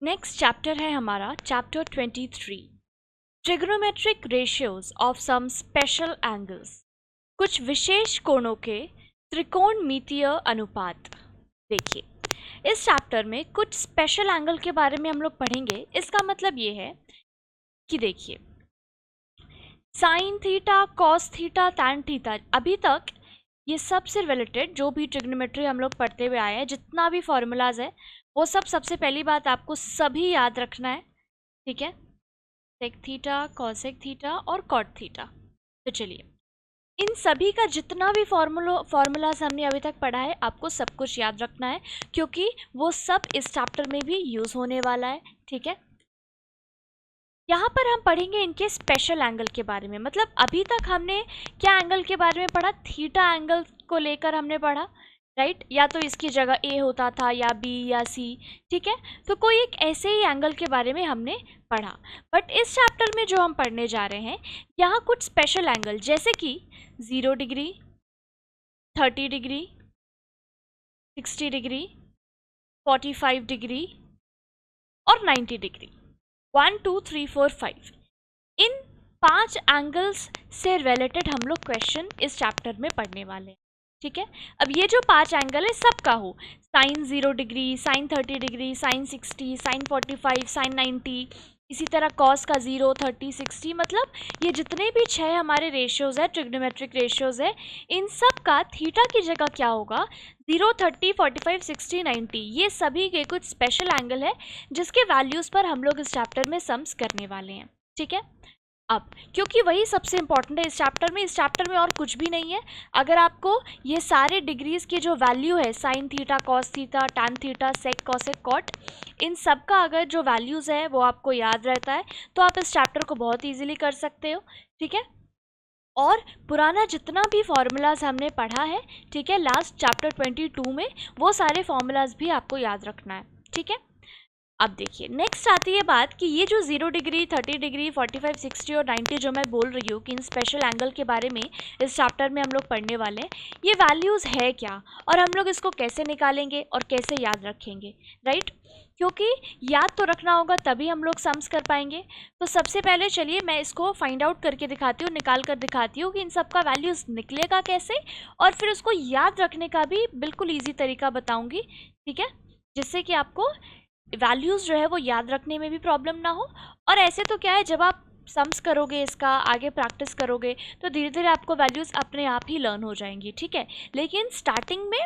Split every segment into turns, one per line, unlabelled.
Next chapter है हमारा chapter 23, trigonometric ratios of some special angles, कुछ विशेष कोणों के त्रिकोणमितीय अनुपात। देखिए, इस चैप्टर में कुछ स्पेशल एंगल के बारे में हम लोग पढ़ेंगे। इसका मतलब ये है कि देखिए, sign theta, cos theta, tan theta, अभी तक ये सब से रिलेटेड जो भी ट्रिग्नोमेट्री हम लोग पढ़ते हुए आए हैं, जितना भी फॉर्मूलाज है वो सब सबसे पहली बात आपको सभी याद रखना है। ठीक है, सेक थीटा, कॉसेक थीटा और कॉट थीटा। तो चलिए, इन सभी का जितना भी फॉर्मूलाज हमने अभी तक पढ़ा है आपको सब कुछ याद रखना है, क्योंकि वो सब इस चैप्टर में भी यूज होने वाला है। ठीक है, यहाँ पर हम पढ़ेंगे इनके स्पेशल एंगल के बारे में। मतलब अभी तक हमने क्या एंगल के बारे में पढ़ा? थीटा एंगल को लेकर हमने पढ़ा, राइट? या तो इसकी जगह ए होता था या बी या सी। ठीक है, तो कोई एक ऐसे ही एंगल के बारे में हमने पढ़ा। बट इस चैप्टर में जो हम पढ़ने जा रहे हैं, यहाँ कुछ स्पेशल एंगल जैसे कि 0 डिग्री, 30 डिग्री, 60 डिग्री, 45 डिग्री और 90 डिग्री, 1 2 3 4 5, इन 5 एंगल्स से रिलेटेड हम लोग क्वेश्चन इस चैप्टर में पढ़ने वाले हैं। ठीक है, अब ये जो 5 एंगल है सबका हो, sine 0 degree, sine 30 degree, sine 60, sine 45, sine 90, इसी तरह कॉस का 0, 30, 60, मतलब ये जितने भी 6 हमारे रेशियोज है, ट्रिग्नोमेट्रिक रेशियोज है, इन सब का थीटा की जगह क्या होगा? 0, 30, 45, 60, 90, ये सभी के कुछ स्पेशल एंगल है जिसके वैल्यूज़ पर हम लोग इस चैप्टर में सम्स करने वाले हैं। ठीक है, अब क्योंकि वही सबसे इंपॉर्टेंट है इस चैप्टर में और कुछ भी नहीं है। अगर आपको ये सारे डिग्रीज की जो वैल्यू है, sine theta, cos theta, tan theta, sec, cosec, cot, इन सब का अगर जो वैल्यूज़ है वो आपको याद रहता है तो आप इस चैप्टर को बहुत ईजिली कर सकते हो। ठीक है, और पुराना जितना भी फॉर्मूलाज हमने पढ़ा है, ठीक है, लास्ट चैप्टर 22 में, वो सारे फॉर्मूलाज भी आपको याद रखना है। ठीक है, अब देखिए, नेक्स्ट आती है बात कि ये जो 0 डिग्री, 30 डिग्री, 45, 60 और 90 जो मैं बोल रही हूँ कि इन स्पेशल एंगल के बारे में इस चैप्टर में हम लोग पढ़ने वाले हैं, ये वैल्यूज़ है क्या और हम लोग इसको कैसे निकालेंगे और कैसे याद रखेंगे, राइट? क्योंकि याद तो रखना होगा तभी हम लोग सम्स कर पाएंगे। तो सबसे पहले चलिए मैं इसको फाइंड आउट करके दिखाती हूँ, निकाल कर दिखाती हूँ कि इन सब का वैल्यूज़ निकलेगा कैसे, और फिर उसको याद रखने का भी बिल्कुल ईजी तरीका बताऊँगी। ठीक है, जिससे कि आपको वैल्यूज़ जो है वो याद रखने में भी प्रॉब्लम ना हो। और ऐसे तो क्या है, जब आप सम्स करोगे, इसका आगे प्रैक्टिस करोगे तो धीरे धीरे आपको वैल्यूज़ अपने आप ही लर्न हो जाएंगी। ठीक है, लेकिन स्टार्टिंग में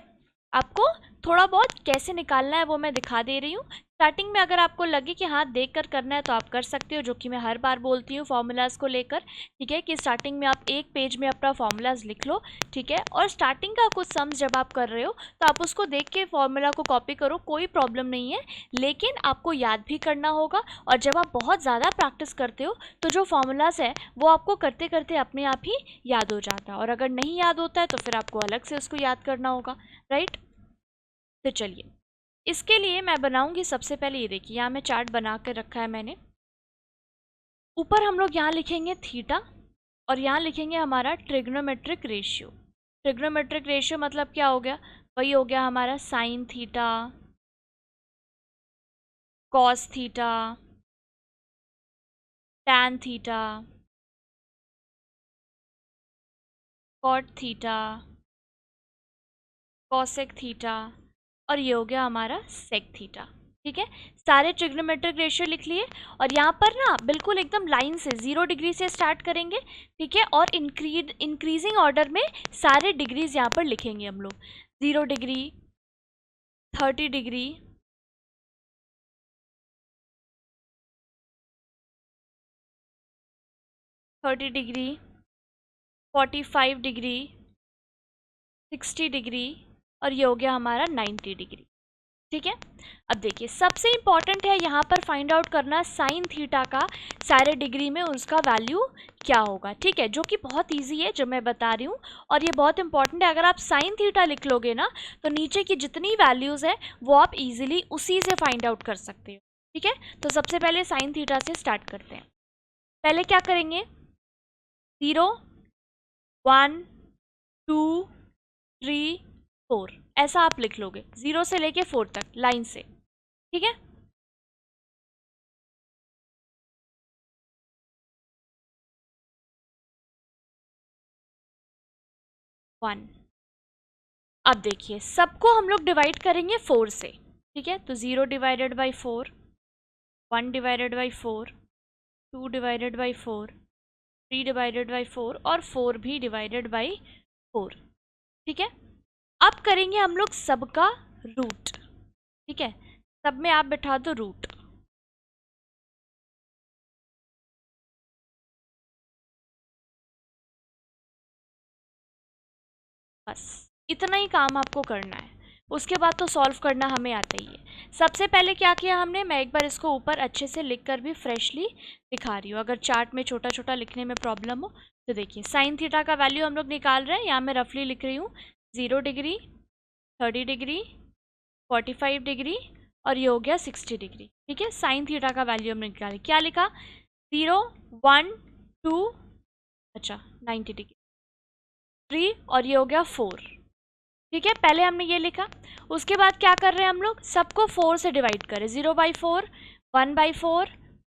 आपको थोड़ा बहुत कैसे निकालना है वो मैं दिखा दे रही हूँ। स्टार्टिंग में अगर आपको लगे कि हाँ देख कर करना है तो आप कर सकते हो, जो कि मैं हर बार बोलती हूँ फॉर्मूलाज को लेकर। ठीक है, कि स्टार्टिंग में आप एक पेज में अपना फॉर्मूलाज लिख लो। ठीक है, और स्टार्टिंग का कुछ सम्स जब आप कर रहे हो तो आप उसको देख के फॉर्मूला को कॉपी करो, कोई प्रॉब्लम नहीं है, लेकिन आपको याद भी करना होगा। और जब आप बहुत ज़्यादा प्रैक्टिस करते हो तो जो फॉर्मूलाज है वो आपको करते करते अपने आप ही याद हो जाता है, और अगर नहीं याद होता है तो फिर आपको अलग से उसको याद करना होगा, राइट? तो चलिए, इसके लिए मैं बनाऊंगी सबसे पहले, ये देखिए यहाँ मैं चार्ट बना कर रखा है मैंने। ऊपर हम लोग यहाँ लिखेंगे थीटा और यहाँ लिखेंगे हमारा ट्रिग्नोमेट्रिक रेशियो। ट्रिग्नोमेट्रिक रेशियो मतलब क्या हो गया? वही हो गया हमारा sine theta, cos theta, tan theta, cot theta, cosec theta, और ये हो गया हमारा सेक थीटा। ठीक है, सारे ट्रिग्नोमेट्रिक रेशियो लिख लिए। और यहाँ पर ना बिल्कुल एकदम लाइन से 0 डिग्री से स्टार्ट करेंगे। ठीक है, और इंक्रीजिंग ऑर्डर में सारे डिग्रीज यहाँ पर लिखेंगे हम लोग। 0 degree, 30 degree, 30 degree, 45 degree, 60 degree, और ये हो गया हमारा 90 डिग्री। ठीक है, अब देखिए सबसे इंपॉर्टेंट है यहाँ पर फाइंड आउट करना साइन थीटा का सारे डिग्री में उसका वैल्यू क्या होगा। ठीक है, जो कि बहुत इजी है जो मैं बता रही हूँ, और ये बहुत इंपॉर्टेंट है। अगर आप साइन थीटा लिख लोगे ना तो नीचे की जितनी वैल्यूज़ है वो आप इजीली उसी से फाइंड आउट कर सकते हो। ठीक है, तो सबसे पहले साइन थीटा से स्टार्ट करते हैं। पहले क्या करेंगे? 0, 1, 2, 3, 4, ऐसा आप लिख लोगे, 0 से लेके 4 तक लाइन से। ठीक है, 1। अब देखिए सबको हम लोग डिवाइड करेंगे 4 से, ठीक है। तो 0 divided by 4, 1 divided by 4, 2 divided by 4, 3 divided by 4 और 4 भी डिवाइडेड बाई 4, ठीक है। अब करेंगे हम लोग सबका रूट, ठीक है। सब में आप बैठा दो रूट। बस इतना ही काम आपको करना है, उसके बाद तो सॉल्व करना हमें आता ही है। सबसे पहले क्या किया हमने, मैं एक बार इसको ऊपर अच्छे से लिख कर भी फ्रेशली दिखा रही हूँ, अगर चार्ट में छोटा छोटा लिखने में प्रॉब्लम हो तो देखिए। साइन थीटा का वैल्यू हम लोग निकाल रहे हैं, यहाँ मैं रफली लिख रही हूँ 0 डिग्री, 30 डिग्री, 45 डिग्री और ये हो गया 60 डिग्री, ठीक है। साइन थीटा का वैल्यू हमने निकाला, क्या लिखा 0, 1, 2, अच्छा 90 डिग्री, 3 और ये हो गया 4, ठीक है। पहले हमने ये लिखा, उसके बाद क्या कर रहे हैं हम लोग, सबको 4 से डिवाइड करें। 0/4, 1/4,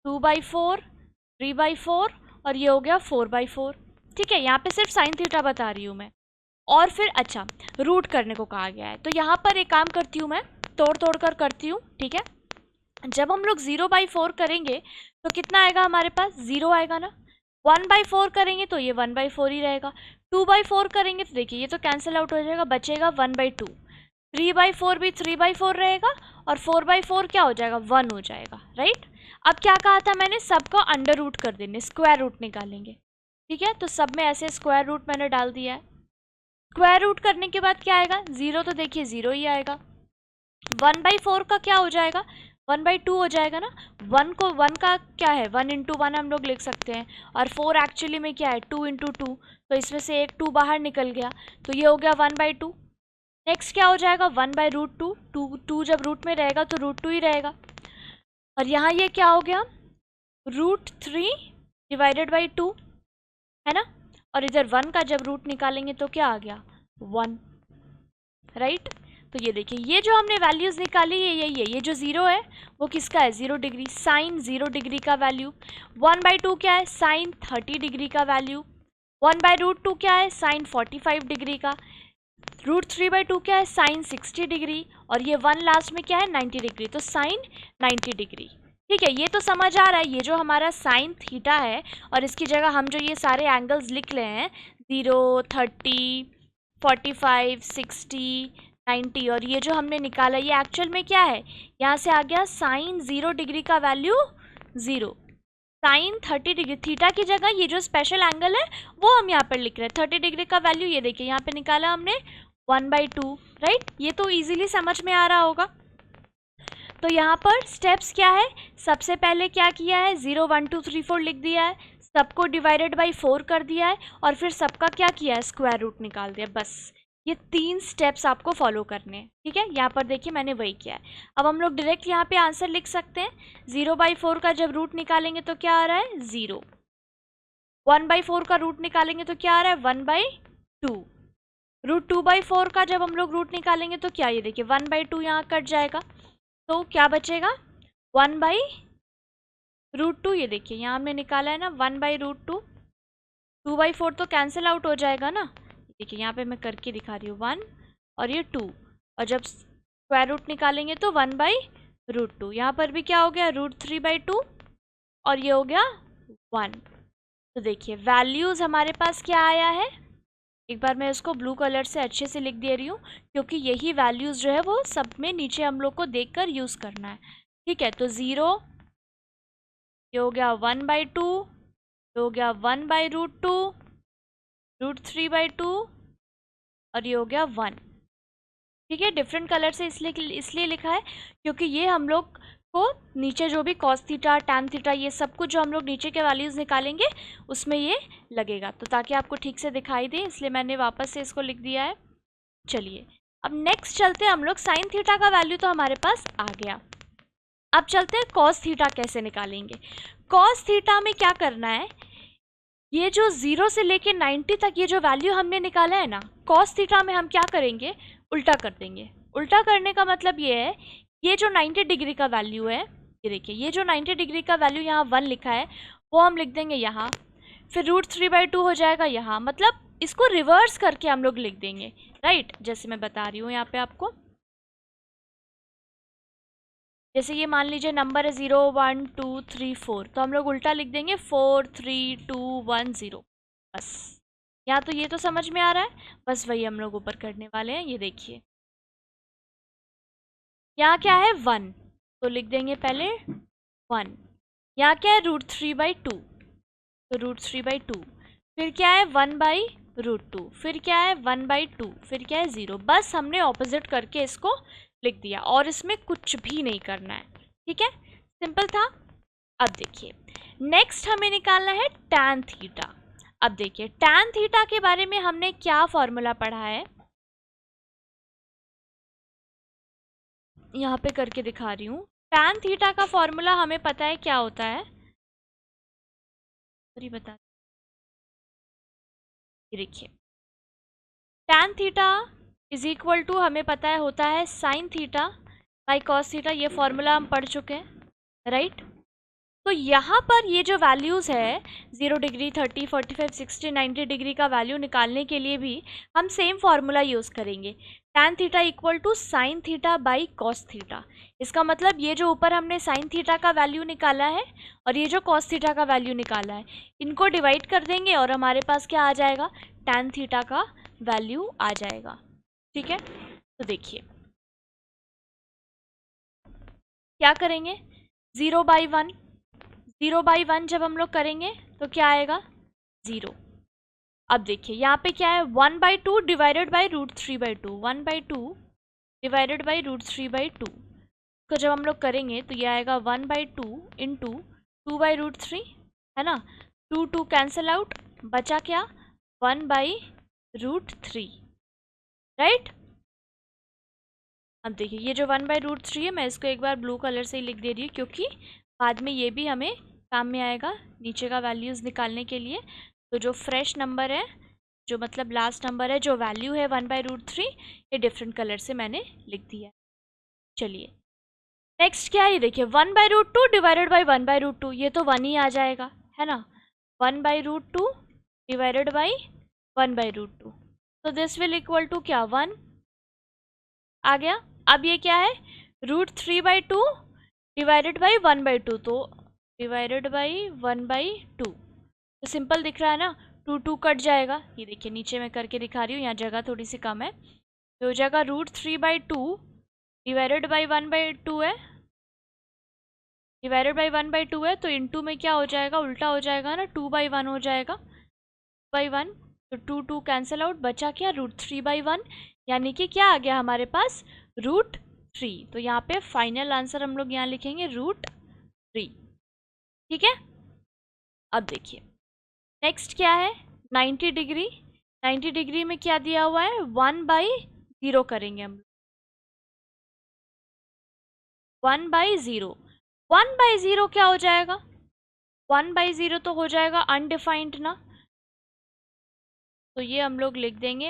2/4, 3/4 और ये हो गया 4/4, ठीक है। यहाँ पे सिर्फ साइन थीटा बता रही हूँ मैं। और फिर अच्छा रूट करने को कहा गया है, तो यहाँ पर एक काम करती हूँ मैं, तोड़ तोड़ कर करती हूँ, ठीक है। जब हम लोग 0/4 करेंगे तो कितना आएगा हमारे पास, 0 आएगा ना। 1/4 करेंगे तो ये 1/4 ही रहेगा। 2/4 करेंगे तो देखिए ये तो कैंसिल आउट हो जाएगा, बचेगा 1/2। 3/4 भी 3/4 रहेगा और 4/4 क्या हो जाएगा, 1 हो जाएगा, राइट। अब क्या कहा था मैंने, सबका अंडर रूट कर देंगे, स्क्वायर रूट निकालेंगे, ठीक है। तो सब में ऐसे स्क्वायर रूट मैंने डाल दिया है। स्क्वायर रूट करने के बाद क्या आएगा, 0 तो देखिए 0 ही आएगा। 1/4 का क्या हो जाएगा, 1/2 हो जाएगा ना। 1 का क्या है, 1 × 1 हम लोग लिख सकते हैं, और 4 एक्चुअली में क्या है 2 × 2, तो इसमें से एक 2 बाहर निकल गया, तो ये हो गया 1/2। नेक्स्ट क्या हो जाएगा, 1/√2, 2 जब रूट में रहेगा तो √2 ही रहेगा। और यहाँ ये क्या हो गया, √3 डिवाइडेड बाई 2, है ना। और इधर 1 का जब रूट निकालेंगे तो क्या आ गया, 1, राइट। तो ये देखिए ये जो हमने वैल्यूज़ निकाली है यही है, ये जो 0 है वो किसका है, 0 डिग्री, साइन 0 डिग्री का वैल्यू। 1/2 क्या है, साइन 30 डिग्री का वैल्यू। 1/√2 क्या है, साइन 45 डिग्री का। √3/2 क्या है, साइन 60 डिग्री। और ये 1 लास्ट में क्या है, 90 डिग्री, तो साइन 90 डिग्री, ठीक है। ये तो समझ आ रहा है, ये जो हमारा साइन थीटा है और इसकी जगह हम जो ये सारे एंगल्स लिख रहे हैं 0, 30, 45, 60, 90, और ये जो हमने निकाला ये एक्चुअल में क्या है, यहाँ से आ गया साइन 0 डिग्री का वैल्यू 0, साइन 30 डिग्री, थीटा की जगह ये जो स्पेशल एंगल है वो हम यहाँ पर लिख रहे हैं। 30 डिग्री का वैल्यू ये देखिए यहाँ पे निकाला हमने 1/2, राइट। ये तो इजीली समझ में आ रहा होगा। तो यहाँ पर स्टेप्स क्या है, सबसे पहले क्या किया है, 0, 1, 2, 3, 4 लिख दिया है, सबको डिवाइडेड बाई 4 कर दिया है, और फिर सबका क्या किया है, स्क्वायर रूट निकाल दिया। बस ये 3 स्टेप्स आपको फॉलो करने हैं, ठीक है। यहाँ पर देखिए मैंने वही किया है। अब हम लोग डायरेक्ट यहाँ पे आंसर लिख सकते हैं। 0/4 का जब रूट निकालेंगे तो क्या आ रहा है, 0। 1/4 का रूट निकालेंगे तो क्या आ रहा है, 1/2। √2/4 का जब हम लोग रूट निकालेंगे तो क्या, ये देखिए 1/2 यहाँ कट जाएगा, तो क्या बचेगा, 1/√2। ये देखिए यहाँ हमने निकाला है ना 1/√2, 2/4 तो कैंसिल आउट हो जाएगा ना। देखिए यहाँ पे मैं करके दिखा रही हूँ, 1 और ये 2, और जब स्क्वायर रूट निकालेंगे तो 1/√2। यहाँ पर भी क्या हो गया, √3/2 और ये हो गया 1। तो देखिए वैल्यूज़ हमारे पास क्या आया है, एक बार मैं इसको ब्लू कलर से अच्छे से लिख दे रही हूँ, क्योंकि यही वैल्यूज़ जो है वो सब में नीचे हम लोग को देखकर यूज़ करना है, ठीक है। तो 0, ये हो गया 1/2, ये हो गया 1/√2, √3/2 और ये हो गया 1, ठीक है। डिफरेंट कलर से इसलिए लिखा है क्योंकि ये हम लोग को नीचे जो भी कॉस थीटा, टैन थीटा, ये सब कुछ जो हम लोग नीचे के वैल्यूज़ निकालेंगे उसमें ये लगेगा, तो ताकि आपको ठीक से दिखाई दे इसलिए मैंने वापस से इसको लिख दिया है। चलिए अब नेक्स्ट चलते हैं हम लोग, साइन थीटा का वैल्यू तो हमारे पास आ गया। अब चलते हैं कॉस थीटा कैसे निकालेंगे। कॉस थीटा में क्या करना है, ये जो 0 से लेके 90 तक ये जो वैल्यू हमने निकाला है ना, कॉस थीटा में हम क्या करेंगे, उल्टा कर देंगे। उल्टा करने का मतलब ये है, ये जो 90 डिग्री का वैल्यू है, ये देखिए ये जो 90 डिग्री का वैल्यू यहाँ 1 लिखा है वो हम लिख देंगे यहाँ, फिर √3/2 हो जाएगा यहाँ, मतलब इसको रिवर्स करके हम लोग लिख देंगे, राइट। जैसे मैं बता रही हूँ यहाँ पे आपको, जैसे ये मान लीजिए नंबर है 0 1 2 3 4, तो हम लोग उल्टा लिख देंगे 4 3 2 1 0। बस यहाँ तो ये तो समझ में आ रहा है, बस वही हम लोग ऊपर करने वाले हैं। ये देखिए यहाँ क्या है 1, तो लिख देंगे पहले 1। यहाँ क्या है √3/2, तो √3/2। फिर क्या है 1/√2, फिर क्या है 1/2, फिर क्या है 0। बस हमने ऑपोजिट करके इसको लिख दिया और इसमें कुछ भी नहीं करना है, ठीक है, सिंपल था। अब देखिए नेक्स्ट हमें निकालना है tan थीटा। अब देखिए tan थीटा के बारे में हमने क्या फॉर्मूला पढ़ा है, यहाँ पे करके दिखा रही हूँ। tan थीटा का फॉर्मूला हमें पता है क्या होता है, सॉरी बता, देखिए tan theta is equal to हमें पता है होता है sin theta by cos theta. ये फॉर्मूला हम पढ़ चुके हैं, राइट। तो यहाँ पर ये जो वैल्यूज़ है 0 डिग्री 30 45 60 90 डिग्री का वैल्यू निकालने के लिए भी हम सेम फार्मूला यूज़ करेंगे, tan theta equal to sine theta by cos theta. इसका मतलब ये जो ऊपर हमने साइन थीटा का वैल्यू निकाला है और ये जो कॉस थीटा का वैल्यू निकाला है, इनको डिवाइड कर देंगे और हमारे पास क्या आ जाएगा, tan थीटा का वैल्यू आ जाएगा, ठीक है। तो देखिए क्या करेंगे, 0/1, 0/1 जब हम लोग करेंगे तो क्या आएगा 0। अब देखिए यहाँ पे क्या है 1/2 डिवाइडेड बाई √3/2, 1/2 डिवाइडेड बाई √3/2 को जब हम लोग करेंगे तो ये आएगा 1/2 इंटू 2/√3, है ना। 2 2 कैंसिल आउट, बचा क्या 1/√3, राइट। अब देखिए ये जो 1/√3 है, मैं इसको एक बार ब्लू कलर से ही लिख दे रही हूँ क्योंकि बाद में ये भी हमें काम में आएगा नीचे का वैल्यूज़ निकालने के लिए। तो जो फ्रेश नंबर है, जो मतलब लास्ट नंबर है, जो वैल्यू है 1/√3, ये डिफरेंट कलर से मैंने लिख दिया। चलिए नेक्स्ट क्या है, ये देखिए 1/√2 डिवाइडेड बाई 1/√2, ये तो 1 ही आ जाएगा, है ना। 1/√2 डिवाइडेड बाई 1/√2, तो दिस विल इक्वल टू क्या 1 आ गया। अब ये क्या है √3/2 डिवाइडेड बाई 1/2, तो डिवाइडेड बाई 1/2, तो सिंपल दिख रहा है ना, 2 2 कट जाएगा। ये देखिए नीचे मैं करके दिखा रही हूँ, यहाँ जगह थोड़ी सी कम है, तो हो जाएगा √3/2 डिवाइडेड बाई 1/2 है, डिवाइडेड बाई 1/2 है, तो इनटू में क्या हो जाएगा, उल्टा हो जाएगा ना, 2/1 हो जाएगा, 2/1, तो 2 2 कैंसिल आउट, बचा क्या √3/1, यानी कि क्या आ गया हमारे पास √3। तो यहाँ पे फाइनल आंसर हम लोग यहाँ लिखेंगे √3, ठीक है। अब देखिए नेक्स्ट क्या है 90 डिग्री, 90 डिग्री में क्या दिया हुआ है 1/0 करेंगे हम, 1/0, 1/0 क्या हो जाएगा, 1/0 तो हो जाएगा अनडिफाइंड ना, तो ये हम लोग लिख देंगे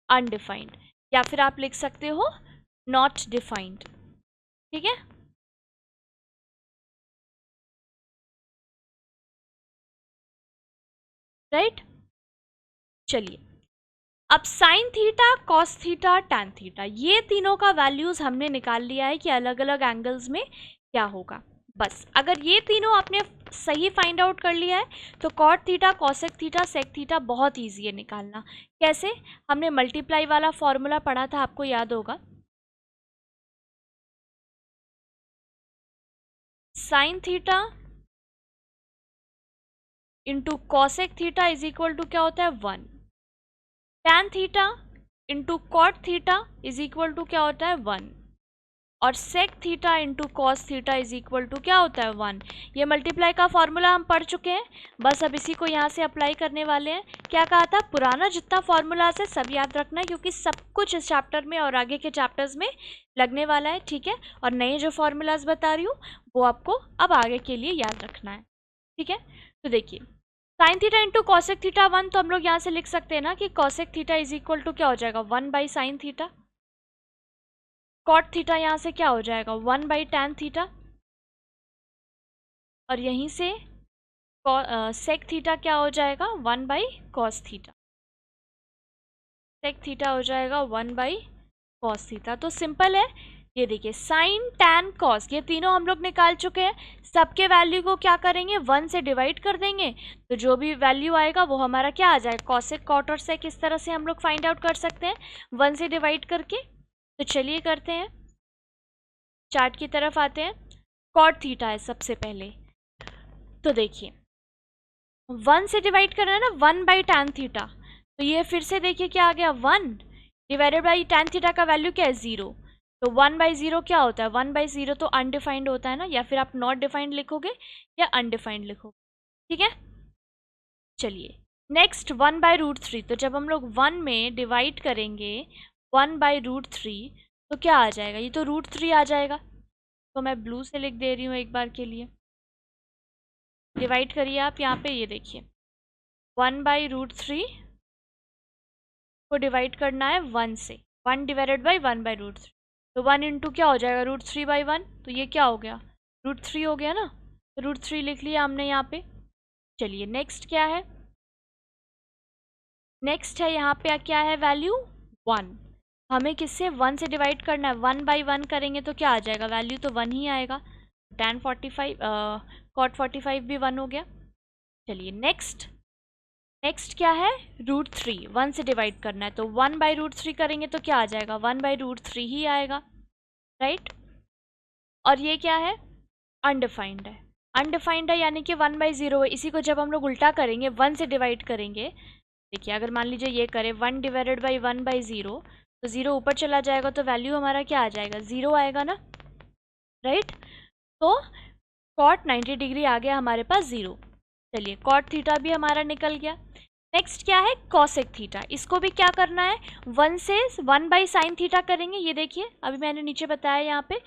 अनडिफाइंड, या फिर आप लिख सकते हो नॉट डिफाइंड, ठीक है। राइट, चलिए अब sign theta, cos theta, tan theta, ये तीनों का वैल्यूज हमने निकाल लिया है कि अलग अलग एंगल्स में क्या होगा। बस अगर ये तीनों आपने सही फाइंड आउट कर लिया है तो cot theta, cosec theta, sec theta बहुत ईजी है निकालना। कैसे, हमने मल्टीप्लाई वाला फॉर्मूला पढ़ा था, आपको याद होगा, sine theta into cosec theta is equal to क्या होता है 1, tan theta into cot theta is equal to क्या होता है 1, और sec theta into cos theta is equal to क्या होता है 1। ये मल्टीप्लाई का फॉर्मूला हम पढ़ चुके हैं, बस अब इसी को यहाँ से अप्लाई करने वाले हैं। क्या कहा था, पुराना जितना फॉर्मूलाज है सब याद रखना है क्योंकि सब कुछ इस चैप्टर में और आगे के चैप्टर्स में लगने वाला है, ठीक है। और नए जो फॉर्मूलाज बता रही हूँ वो आपको अब आगे के लिए याद रखना है, ठीक है। तो देखिए sign theta into cosec theta 1, तो हम लोग यहाँ से लिख सकते हैं ना कि cosec theta is equal to क्या हो जाएगा 1/sin थीटा, कॉट थीटा यहाँ से क्या हो जाएगा 1/tan थीटा, और यहीं से सेक थीटा क्या हो जाएगा 1/cos थीटा, सेक थीटा हो जाएगा 1/cos थीटा। तो सिंपल है, ये देखिए साइन टैन कॉस ये तीनों हम लोग निकाल चुके हैं। सबके वैल्यू को क्या करेंगे 1 से डिवाइड कर देंगे, तो जो भी वैल्यू आएगा वो हमारा क्या आ जाएगा कॉसेक कॉट और सेक। इस तरह से हम लोग फाइंड आउट कर सकते हैं 1 से डिवाइड करके। तो चलिए करते हैं, चार्ट की तरफ आते हैं। कॉट थीटा है सबसे पहले, तो देखिए 1 से डिवाइड कर रहे हैं ना 1/tan थीटा, तो ये फिर से देखिए क्या आ गया 1 डिवाइडेड बाई tan थीटा का वैल्यू क्या है 0। तो 1/0 क्या होता है 1/0 तो अनडिफाइंड होता है ना, या फिर आप नॉट डिफाइंड लिखोगे या अनडिफाइंड लिखोगे, ठीक है। चलिए नेक्स्ट 1/√3, तो जब हम लोग 1 में डिवाइड करेंगे 1/√3 तो क्या आ जाएगा, ये तो √3 आ जाएगा। तो मैं ब्लू से लिख दे रही हूँ एक बार के लिए। डिवाइड करिए आप यहाँ पे, ये देखिए 1/√3 को डिवाइड करना है 1 से, 1 डिवाइडेड बाई 1/√3, तो 1 इंटू क्या हो जाएगा √3/1, तो ये क्या हो गया √3 हो गया ना, तो √3 लिख लिया हमने यहाँ पे। चलिए नेक्स्ट क्या है, नेक्स्ट है यहाँ पे क्या है वैल्यू 1, हमें किससे 1 से डिवाइड करना है 1/1 करेंगे तो क्या आ जाएगा वैल्यू तो 1 ही आएगा। tan 45 cot 45 भी 1 हो गया। चलिए नेक्स्ट, नेक्स्ट क्या है √3, 1 से डिवाइड करना है तो 1/√3 करेंगे तो क्या आ जाएगा 1/√3 ही आएगा, राइट। और ये क्या है अनडिफाइंड है, अनडिफाइंड है यानी कि 1/0 है। इसी को जब हम लोग उल्टा करेंगे 1 से डिवाइड करेंगे, देखिए अगर मान लीजिए ये करें 1 डिवाइडेड बाई 1/0, तो 0 ऊपर चला जाएगा तो वैल्यू हमारा क्या आ जाएगा 0 आएगा ना, राइट। तो cot 90 डिग्री आ गया हमारे पास 0। चलिए cot थीटा भी हमारा निकल गया। नेक्स्ट क्या है cosec थीटा, इसको भी क्या करना है 1 से 1/sin थीटा करेंगे। ये देखिए अभी मैंने नीचे बताया यहाँ पे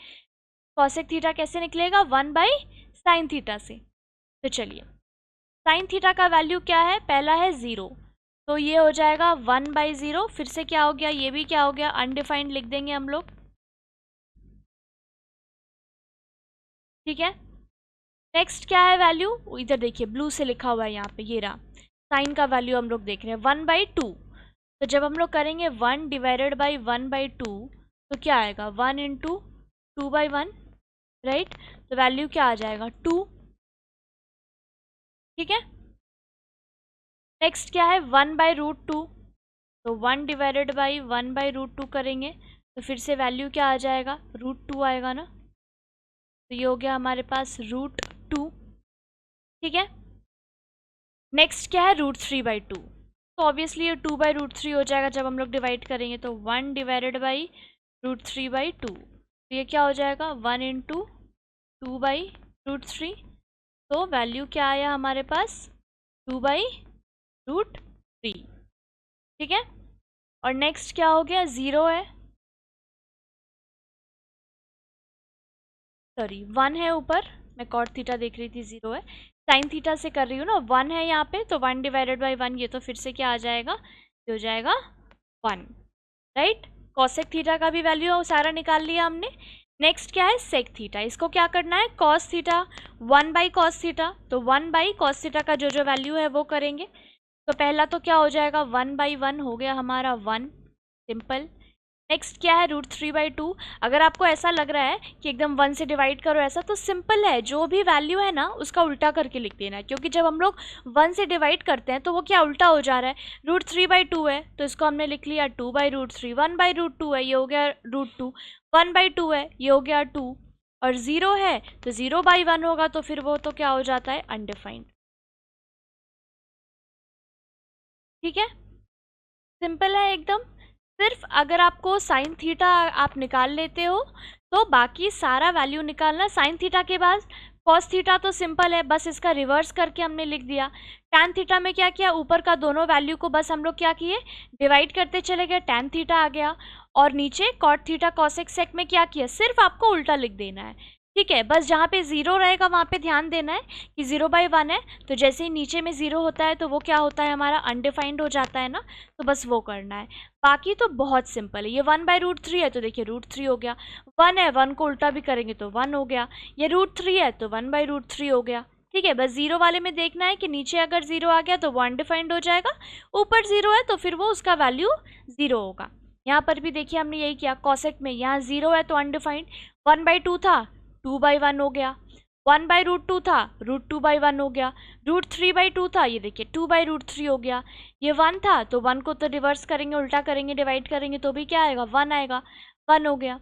cosec थीटा कैसे निकलेगा 1/sin थीटा से। तो चलिए sin थीटा का वैल्यू क्या है, पहला है 0, तो ये हो जाएगा 1/0, फिर से क्या हो गया ये भी क्या हो गया अनडिफाइंड लिख देंगे हम लोग, ठीक है। नेक्स्ट क्या है वैल्यू, इधर देखिए ब्लू से लिखा हुआ है यहाँ पे, ये रहा साइन का वैल्यू हम लोग देख रहे हैं 1/2, तो जब हम लोग करेंगे 1 डिवाइडेड बाई 1/2 तो क्या आएगा 1 इंटू 2/1, राइट। तो वैल्यू क्या आ जाएगा 2, ठीक है। नेक्स्ट क्या है 1/√2, तो 1 डिवाइडेड बाई 1/√2 करेंगे तो फिर से वैल्यू क्या आ जाएगा √2 आएगा ना, तो ये हो गया हमारे पास √2, ठीक है। नेक्स्ट क्या है √3/2, तो ऑब्वियसली ये 2/√3 हो जाएगा जब हम लोग डिवाइड करेंगे, तो 1 डिवाइडेड बाई √3/2, तो ये क्या हो जाएगा 1 इंटू 2/√3, तो वैल्यू क्या आया हमारे पास 2/√3, ठीक है। और नेक्स्ट क्या हो गया 0 है, सॉरी 1 है ऊपर, मैं cot थीटा देख रही थी 0 है, sin थीटा से कर रही हूँ ना, 1 है यहाँ पे तो 1 डिवाइडेड बाई 1, ये तो फिर से क्या आ जाएगा ये हो जाएगा 1, राइट। cosec थीटा का भी वैल्यू सारा निकाल लिया हमने। नेक्स्ट क्या है sec थीटा, इसको क्या करना है cos थीटा 1/cos थीटा, तो 1/cos थीटा का जो जो वैल्यू है वो करेंगे। तो पहला तो क्या हो जाएगा 1/1 हो गया हमारा 1, सिंपल। नेक्स्ट क्या है √3/2, अगर आपको ऐसा लग रहा है कि एकदम 1 से डिवाइड करो ऐसा, तो सिंपल है, जो भी वैल्यू है ना उसका उल्टा करके लिख देना है, क्योंकि जब हम लोग 1 से डिवाइड करते हैं तो वो क्या उल्टा हो जा रहा है, √3/2 है तो इसको हमने लिख लिया 2/√3, 1/√2 है ये हो गया √2, 1/2 है ये हो गया 2, और 0 है तो 0/1 होगा, तो फिर वो तो क्या हो जाता है अनडिफाइंड, ठीक है। सिंपल है एकदम। सिर्फ अगर आपको साइन थीटा आप निकाल लेते हो तो बाकी सारा वैल्यू निकालना, साइन थीटा के बाद कॉस थीटा तो सिंपल है, बस इसका रिवर्स करके हमने लिख दिया। टैन थीटा में क्या किया, ऊपर का दोनों वैल्यू को बस हम लोग क्या किए डिवाइड करते चले गए, टैन थीटा आ गया, और नीचे कॉट थीटा कॉसेक सेक में क्या किया सिर्फ आपको उल्टा लिख देना है, ठीक है। बस जहाँ पे 0 रहेगा वहाँ पे ध्यान देना है कि 0/1 है, तो जैसे ही नीचे में 0 होता है तो वो क्या होता है हमारा अनडिफाइंड हो जाता है ना, तो बस वो करना है। बाकी तो बहुत सिंपल है, ये 1/√3 है तो देखिए √3 हो गया, 1 है 1 को उल्टा भी करेंगे तो 1 हो गया, ये √3 है तो 1/√3 हो गया, ठीक है, बस जीरो वाले में देखना है कि नीचे अगर जीरो आ गया तो वो अनडिफाइंड हो जाएगा, ऊपर जीरो है तो फिर वो उसका वैल्यू जीरो होगा। यहाँ पर भी देखिए हमने यही किया, कॉसेक में यहाँ जीरो है तो अनडिफाइंड, 1/2 था 2/1 हो गया, 1/√2 था √2/1 हो गया, √3/2 था ये देखिए 2/√3 हो गया, ये 1 था तो 1 को तो रिवर्स करेंगे, उल्टा करेंगे, डिवाइड करेंगे तो भी क्या आएगा 1 आएगा, 1 हो गया।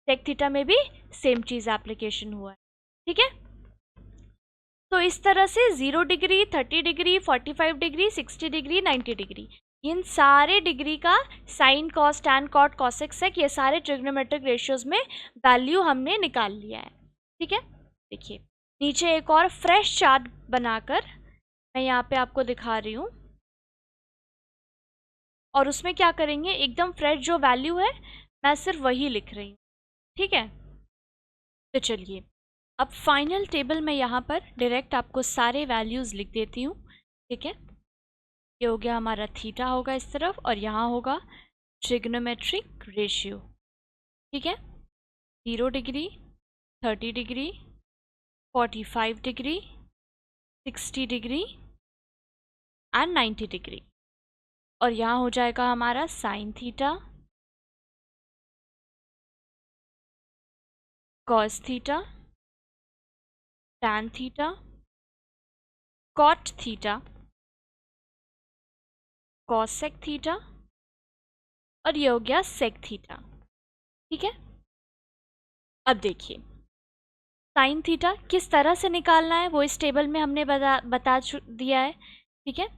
सेक थीटा में भी सेम चीज़ एप्लीकेशन हुआ है। ठीक है, तो इस तरह से 0 degree, 30 degree, 45 degree, 60 degree, 90 degree, इन सारे डिग्री का sine, cos, tan, cot, cosec, sec, ये सारे ट्रिग्नोमेट्रिक रेशियोज में वैल्यू हमने निकाल लिया है। ठीक है, देखिए नीचे एक और फ्रेश चार्ट बनाकर मैं यहाँ पे आपको दिखा रही हूँ, और उसमें क्या करेंगे, एकदम फ्रेश जो वैल्यू है मैं सिर्फ वही लिख रही हूँ। ठीक है, तो चलिए अब फाइनल टेबल में यहाँ पर डायरेक्ट आपको सारे वैल्यूज़ लिख देती हूँ। ठीक है, ये हो गया हमारा थीटा होगा इस तरफ, और यहाँ होगा ट्रिग्नोमेट्रिक रेशियो। ठीक है, 0 degree, 30 degree, 45 degree, 60 degree and 90 degree, और यहाँ हो जाएगा हमारा sine theta, cos theta, tan theta, cot theta, cosec theta, और ये हो गया सेक थीटा। ठीक है, अब देखिए साइन थीटा किस तरह से निकालना है वो इस टेबल में हमने बता दिया है। ठीक है,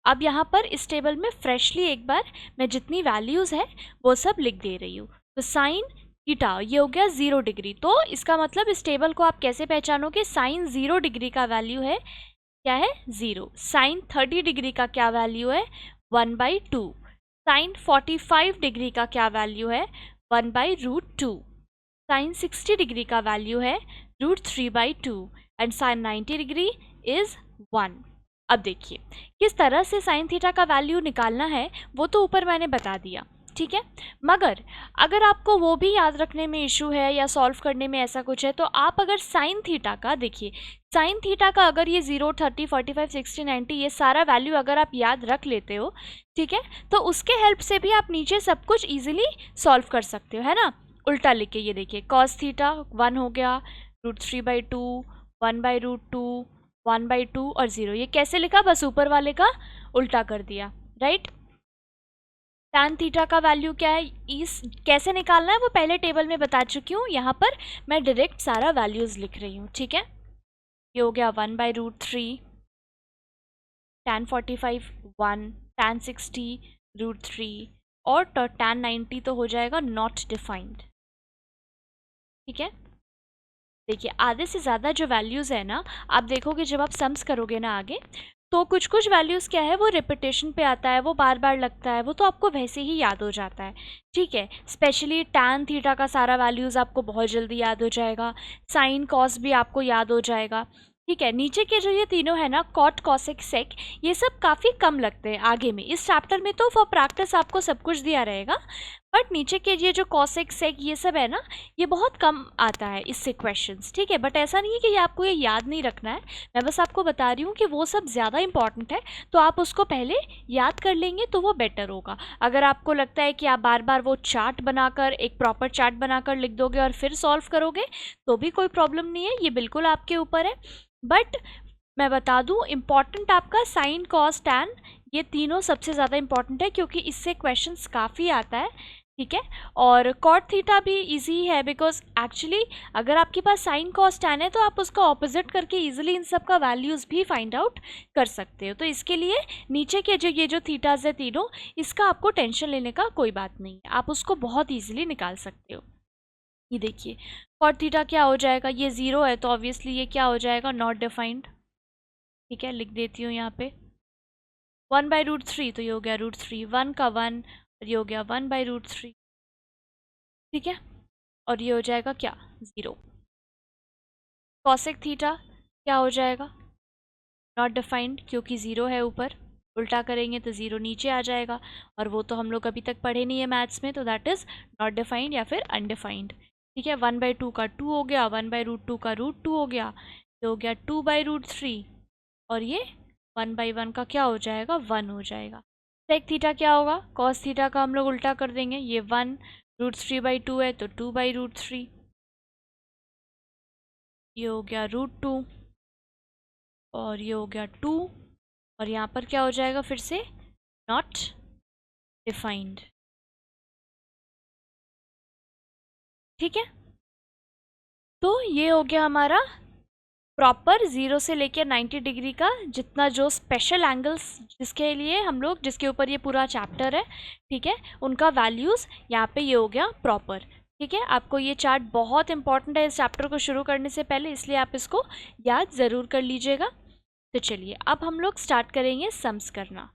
अब यहाँ पर इस टेबल में फ्रेशली एक बार मैं जितनी वैल्यूज़ है वो सब लिख दे रही हूँ। तो साइन थीटा ये हो गया 0 डिग्री, तो इसका मतलब इस टेबल को आप कैसे पहचानोगे, साइन 0 डिग्री का वैल्यू है क्या है 0, साइन 30 डिग्री का क्या वैल्यू है 1/2, साइन 45 डिग्री का क्या वैल्यू है 1/√2, साइन 60 डिग्री का वैल्यू है √3/2 एंड साइन 90 डिग्री इज 1। अब देखिए किस तरह से साइन थीटा का वैल्यू निकालना है वो तो ऊपर मैंने बता दिया। ठीक है, मगर अगर आपको वो भी याद रखने में इशू है या सॉल्व करने में ऐसा कुछ है, तो आप अगर साइन थीटा का देखिए, साइन थीटा का अगर ये 0, 30, 45, 60, 90 ये सारा वैल्यू अगर आप याद रख लेते हो, ठीक है, तो उसके हेल्प से भी आप नीचे सब कुछ ईजिली सॉल्व कर सकते हो, है ना। उल्टा लिख के ये देखिए, कॉस थीटा 1 हो गया, √3/2, 1/√2, 1/2 और 0, ये कैसे लिखा, बस ऊपर वाले का उल्टा कर दिया, राइट। टैन थीटा का वैल्यू क्या है, इस कैसे निकालना है वो पहले टेबल में बता चुकी हूँ, यहाँ पर मैं डायरेक्ट सारा वैल्यूज़ लिख रही हूँ। ठीक है, ये हो गया 1/√3, टैन 45 1, टैन 60 √3, और टैन 90 तो हो जाएगा नॉट डिफाइंड। ठीक है, देखिए आधे से ज़्यादा जो वैल्यूज़ है ना, आप देखोगे जब आप सम्स करोगे ना आगे, तो कुछ कुछ वैल्यूज़ क्या है वो रिपीटेशन पे आता है, वो बार बार लगता है, वो तो आपको वैसे ही याद हो जाता है। ठीक है, स्पेशली टैन थीटा का सारा वैल्यूज़ आपको बहुत जल्दी याद हो जाएगा, साइन कॉस भी आपको याद हो जाएगा। ठीक है, नीचे के जो ये तीनों है ना, कॉट, कॉसेक, सेक, ये सब काफ़ी कम लगते हैं आगे में, इस चैप्टर में तो फॉर प्रैक्टिस आपको सब कुछ दिया रहेगा, बट नीचे के ये जो कॉसेक, सेक ये सब है ना, ये बहुत कम आता है इससे क्वेश्चंस। ठीक है, बट ऐसा नहीं है कि ये आपको ये याद नहीं रखना है, मैं बस आपको बता रही हूँ कि वो सब ज़्यादा इंपॉर्टेंट है, तो आप उसको पहले याद कर लेंगे तो वो बेटर होगा। अगर आपको लगता है कि आप बार बार वो चार्ट बनाकर, एक प्रॉपर चार्ट बनाकर लिख दोगे और फिर सॉल्व करोगे तो भी कोई प्रॉब्लम नहीं है, ये बिल्कुल आपके ऊपर है। बट मैं बता दूं, इम्पॉर्टेंट आपका साइन, कॉस, टैन ये तीनों सबसे ज़्यादा इम्पॉर्टेंट है, क्योंकि इससे क्वेश्चंस काफ़ी आता है। ठीक है, और कॉट थीटा भी इजी है, बिकॉज एक्चुअली अगर आपके पास साइन, कॉस, टैन है तो आप उसका ऑपोजिट करके इजीली इन सब का वैल्यूज़ भी फाइंड आउट कर सकते हो। तो इसके लिए नीचे के जो ये जो थीटाज है तीनों, इसका आपको टेंशन लेने का कोई बात नहीं है, आप उसको बहुत ईजिली निकाल सकते हो। ये देखिए कॉट थीटा क्या हो जाएगा, ये 0 है तो ऑब्वियसली ये क्या हो जाएगा, नॉट डिफाइंड। ठीक है, लिख देती हूँ यहाँ पे 1/√3, तो ये हो गया √3, 1 का 1, और ये हो गया 1/√3। ठीक है, और ये हो जाएगा क्या 0। कॉसेक थीटा क्या हो जाएगा, नॉट डिफाइंड, क्योंकि 0 है ऊपर, उल्टा करेंगे तो 0 नीचे आ जाएगा, और वो तो हम लोग अभी तक पढ़े नहीं है मैथ्स में, तो दैट इज़ नॉट डिफाइंड या फिर अनडिफाइंड। ठीक है, 1/2 का 2 हो गया, 1/√2 का √2 हो गया, ये हो गया 2/√3 और ये 1/1 का क्या हो जाएगा, 1 हो जाएगा। सेक थीटा क्या होगा, कॉस थीटा का हम लोग उल्टा कर देंगे, ये 1√3/2 है तो 2/√3, ये हो गया √2 और ये हो गया 2 और यहाँ पर क्या हो जाएगा फिर से, नॉट डिफाइंड। ठीक है, तो ये हो गया हमारा प्रॉपर 0 से लेकर 90 डिग्री का जितना जो स्पेशल एंगल्स जिसके लिए हम लोग, जिसके ऊपर ये पूरा चैप्टर है, ठीक है, उनका वैल्यूज़ यहाँ पे ये हो गया प्रॉपर। ठीक है, आपको ये चार्ट बहुत इंपॉर्टेंट है इस चैप्टर को शुरू करने से पहले, इसलिए आप इसको याद ज़रूर कर लीजिएगा। तो चलिए अब हम लोग स्टार्ट करेंगे सम्स करना।